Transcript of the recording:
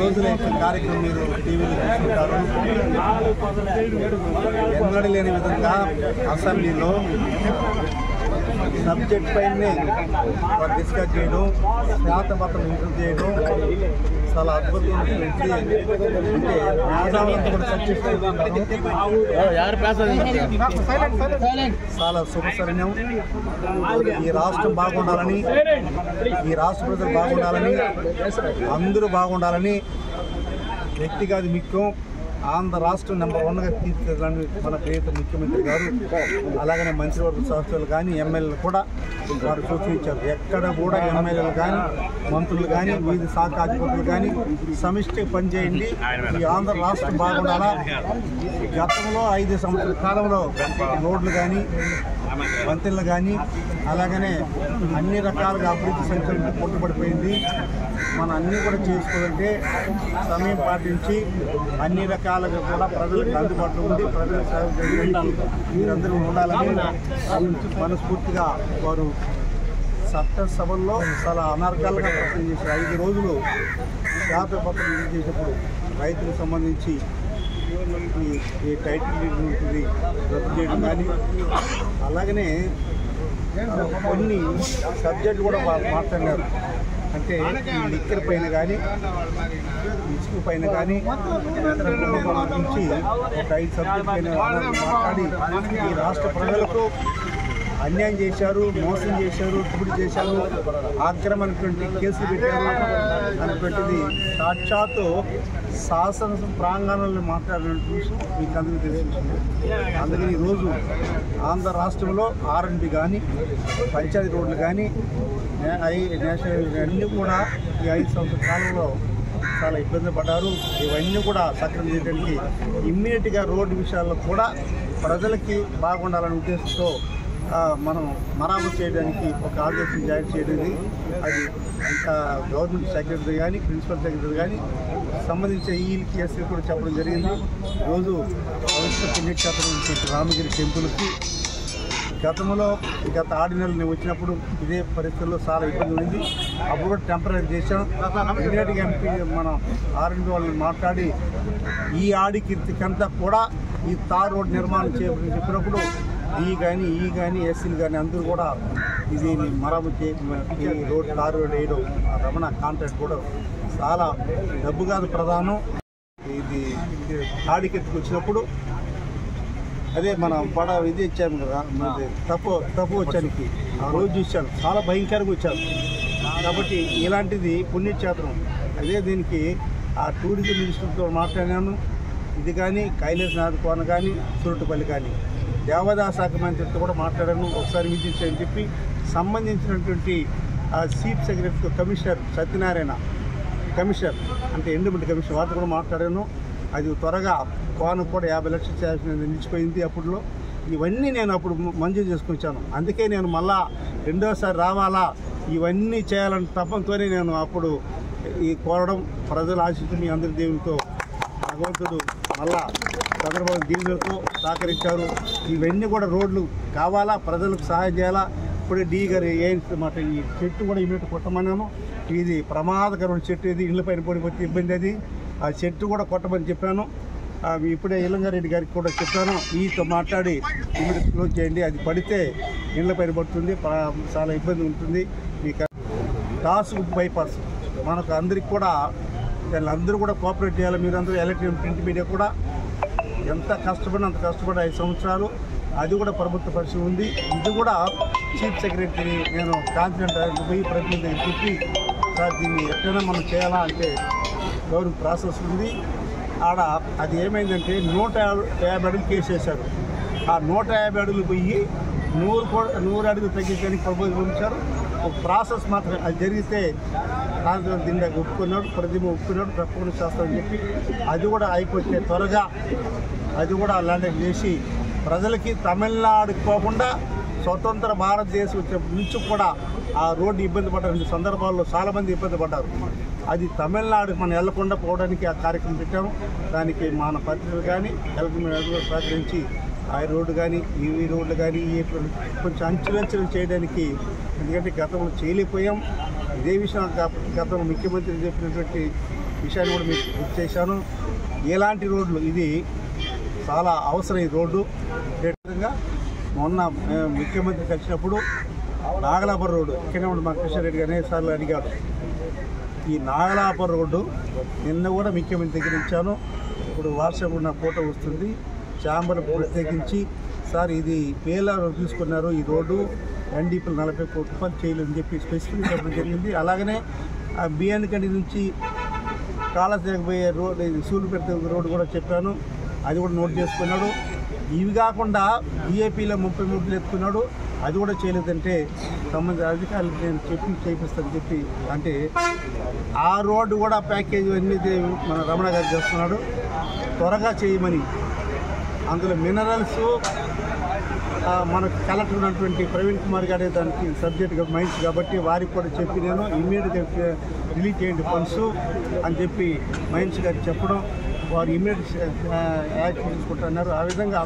రోజుల కార్యక్రమం మీరు టీవీలో చూస్తుంటారు. ఎన్నడూ లేని విధంగా అసెంబ్లీలో సబ్జెక్ట్ పైనే వారు డిస్కస్ చేయడం, శ్వేతపత్రం ఇంప్రూవ్ చేయడం చాలా అద్భుతమైనటువంటి, అంటే మేధావులను కూడా చాలా శుభసరణ్యం. ఈ రాష్ట్రం బాగుండాలని, ఈ రాష్ట్ర ప్రజలు బాగుండాలని, అందరూ బాగుండాలని వ్యక్తిగత ముఖ్యం. ఆంధ్ర రాష్ట్రం నెంబర్ 1గా తీర్చిదిద్దాలని మన ప్రియత ముఖ్యమంత్రి గారు, అలాగనే మంత్రివర్గ సభ్యులు కానీ ఎమ్మెల్యేలు కూడా వారు సూచించారు. ఎక్కడ కూడా ఎమ్మెల్యేలు కానీ మంత్రులు కానీ వీధి శాఖ అధిపతులు కానీ సమిష్టి పనిచేయండి, ఈ ఆంధ్ర రాష్ట్రం బాగుండాలా. గతంలో 5 సంవత్సరాల కాలంలో రోడ్లు కానీ వంతెనలు కానీ అలాగనే అన్ని రకాలుగా అభివృద్ధి సంఖ్యలు పుట్టుబడిపోయింది. మనం అన్నీ కూడా చేసుకోవాలంటే సమయం పాటించి అన్ని రకాలుగా కూడా ప్రజలకు అందుబాటులో ఉంది, ప్రజలకు సేవ చేయాలి, మీరందరూ ఉండాలని మనస్ఫూర్తిగా వారు చట్టసభల్లో చాలా అనర్గళంగా ప్రశ్న చేశారు. 5 రోజులు శ్వేతపత్రం రిలీజ్ చేసినప్పుడు రైతులకు సంబంధించి ఈ టైటిల్ డీడ్ ఉంటుంది రద్దు చేయడం కానీ, అలాగనే కొన్ని సబ్జెక్టులు కూడా మాట్లాడినారు. అంటే ఈ లిక్కర్ పైన కానీ ఇసుక పైన కానీ నుంచి ఒక 5 సబ్జెక్ట్ పైన మాట్లాడి ఈ రాష్ట్ర ప్రజలకు అన్యాయం చేశారు, మోసం చేశారు, దోపిడీ చేశారు, ఆక్రమణటువంటి కేసులు పెట్టారు అనేటువంటిది సాక్షాత్తు శాసన ప్రాంగణంలో మాట్లాడినటువంటి విషయం మీకు అందరికీ తెలిసింది. అందుకని ఈరోజు ఆంధ్ర రాష్ట్రంలో R&B కానీ పంచాయతీ రోడ్లు కానీ నేషనల్ అన్నీ కూడా ఈ 5 సంవత్సరాల కాలంలో చాలా ఇబ్బంది పడ్డారు. ఇవన్నీ కూడా సక్రమం చేయడానికి ఇమ్మీడియట్గా రోడ్డు విషయాల్లో కూడా ప్రజలకి బాగుండాలనే ఉద్దేశంతో మనం మరామతు చేయడానికి ఒక ఆదేశం జారీ చేయడానికి అది గవర్నమెంట్ సెక్రటరీ కానీ ప్రిన్సిపల్ సెక్రటరీ కానీ సంబంధించిన ఈలకి ఎస్సీ కూడా చెప్పడం జరిగింది. రోజు పవిత్ర పుణ్యక్షేత్రం రామగిరి టెంపుల్కి గతంలో గత 6 నెలలు నేను వచ్చినప్పుడు ఇదే పరిస్థితుల్లో చాలా ఇబ్బంది ఉంది. అప్పుడు కూడా టెంపరీ చేశాం. ఇమీడియట్గా ఎంపీ మన R&B వాళ్ళని మాట్లాడి ఈ ఆడికింతా కూడా ఈ తార్ రోడ్ నిర్మాణం చేయమని చెప్పినప్పుడు ఈ కానీ ఎస్సీలు కానీ అందరూ కూడా ఇది మరమ్మతు ఈ రోడ్ తార్ రోడ్ వేయడం రమణ కాంట్రాక్ట్ కూడా చాలా డబ్బు కాదు ప్రధానం. ఇది ఆడికెత్తుకు వచ్చినప్పుడు అదే మనం ఇది ఇచ్చాము కదా, మనది తప్పు వచ్చానికి ఆ రోజు చూశాను, చాలా భయంకరంగా వచ్చాను. కాబట్టి ఇలాంటిది పుణ్యక్షేత్రం అదే దీనికి ఆ టూరిజం మినిస్టర్తో మాట్లాడాను. ఇది కానీ కైలాసనాథ్ కోన కానీ సురట్టుపల్లి కానీ దేవాదాయ శాఖ మంత్రితో కూడా మాట్లాడాను. ఒకసారి విజిట్ చేయని చెప్పి సంబంధించినటువంటి chief secretary commissioner Satyanarayana commissioner అంటే ఎండోమెంట్ కమిషనర్ వారితో కూడా మాట్లాడాను. అది త్వరగా కోన కూడా 50 లక్షలు చేయాల్సిన నిలిచిపోయింది. అప్పుడులో ఇవన్నీ నేను అప్పుడు మంజూరు చేసుకొచ్చాను. అందుకే నేను మళ్ళా రెండోసారి రావాలా ఇవన్నీ చేయాలని తపంతోనే నేను అప్పుడు ఈ కోరడం ప్రజల ఆశిస్తూ మీ అందరి దేవునితో భగవంతుడు మళ్ళా చంద్రబాబు దీవులతో సహకరించారు. ఇవన్నీ కూడా రోడ్లు కావాలా, ప్రజలకు సహాయం చేయాలా. ఇప్పుడే డి గారు మాట ఈ చెట్టు కూడా ఇమీడియట్ కొట్టమన్నాను. ఇది ప్రమాదకరమైన చెట్టు, ఇది ఇళ్ళ పైన పడిపోతే ఇబ్బంది, అది ఆ చెట్టు కూడా కొట్టమని చెప్పాను. ఇప్పుడే ఇలంగారెడ్డి గారికి కూడా చెప్పాను, ఈతో మాట్లాడి ఇమీడియట్ క్లోజ్ చేయండి, అది పడితే ఇళ్ళ పైన పడుతుంది, చాలా ఇబ్బంది ఉంటుంది. మీకు టాస్క్ బైపాస్ మనకు అందరికి కూడా అందరూ కూడా కోఆపరేట్ చేయాలి. మీరందరూ ఎలక్ట్రానిక్ ప్రింట్ మీడియా కూడా ఎంత కష్టపడి అంత కష్టపడి 5 సంవత్సరాలు అది కూడా ప్రభుత్వ పరిస్థితి ఉంది. ఇది కూడా చీఫ్ సెక్రటరీ నేను కాన్ఫిడెంట్ పోయి ప్రతినిధి చెప్పి సార్ దీన్ని ఎట్లయినా మనం చేయాలా అంటే గవర్నమెంట్ ప్రాసెస్ ఉంది. ఆడ అది ఏమైందంటే 150 అడుగులు కేసు వేశారు. ఆ 150 అడుగులు పోయి 100 అడుగులు తగ్గించడానికి ప్రపోజల్ పంపించారు. ఒక ప్రాసెస్ మాత్రం అది జరిగితే రాజధాని దిండాక ఒప్పుకున్నాడు, ప్రతిమ ఒప్పుకున్నాడు, తప్పకుండా చేస్తామని చెప్పి అది కూడా అయిపోతే త్వరగా అది కూడా అలాంటివి చేసి ప్రజలకి తమిళనాడుకి పోకుండా స్వతంత్ర భారతదేశం వచ్చినప్పటి నుంచి కూడా ఆ రోడ్డు ఇబ్బంది పడ్డ సందర్భాల్లో చాలామంది ఇబ్బంది పడ్డారు. అది తమిళనాడుకి మనం వెళ్లకుండా పోవడానికి ఆ కార్యక్రమం పెట్టాము. దానికి మన పత్రికలు కానీ ఎలక్ట్రిక్ సహకరించి ఆ రోడ్డు కానీ ఈ రోడ్లు కానీ కొంచెం అంచులంచులు చేయడానికి, ఎందుకంటే గతంలో చేయలేకపోయాం. ఇదే విషయం గతంలో ముఖ్యమంత్రి చెప్పినటువంటి విషయాన్ని కూడా మీకు గుర్తు చేశాను. ఎలాంటి రోడ్లు ఇది చాలా అవసరం. ఈ రోడ్డు విధంగా మొన్న ముఖ్యమంత్రి కలిసినప్పుడు నాగలాపురం రోడ్డు ఇక్కడే ఉండి మా కృష్ణారెడ్డి గారు అనేకసార్లు అడిగాడు. ఈ నాగలాపురం రోడ్డు నిన్న కూడా ముఖ్యమంత్రి దగ్గర ఇచ్చాను. ఇప్పుడు వాట్సాప్ ఉన్న ఫోటో వస్తుంది. ఛాంబర్ ప్రత్యేకించి సార్ ఇది పేలార్ తీసుకున్నారు, ఈ రోడ్డు ఎన్డీపీలు 40 కోట్ల రూపాయలు చేయలేదని చెప్పి స్పెసిఫిక్ చెప్పడం జరిగింది. అలాగనే ఆ బిఎన్ కండి నుంచి కాళాసేకపోయే రోడ్ సూలుపేట రోడ్డు కూడా చెప్పాను, అది కూడా నోట్ చేసుకున్నాడు. ఇవి కాకుండా ఈఏపీలో 30 మూటలు ఎత్తుకున్నాడు, అది కూడా చేయలేదంటే సంబంధిత అధికారులకు నేను చేపిస్తానని చెప్పి అంటే ఆ రోడ్డు కూడా ప్యాకేజీ అన్నీ మన రమణ గారు చేస్తున్నాడు. త్వరగా చేయమని అందులో మినరల్స్ మనకు కలెక్టర్ ఉన్నటువంటి ప్రవీణ్ కుమార్ గారే దానికి సబ్జెక్ట్గా మైన్స్ కాబట్టి వారికి కూడా చెప్పి నేను ఇమ్మీడియట్గా రిలీజ్ చేయండి ఫండ్స్ అని చెప్పి మైన్స్ గారికి చెప్పడం, వారు ఇమ్మీడియట్ యాక్షన్ తీసుకుంటున్నారు. ఆ విధంగా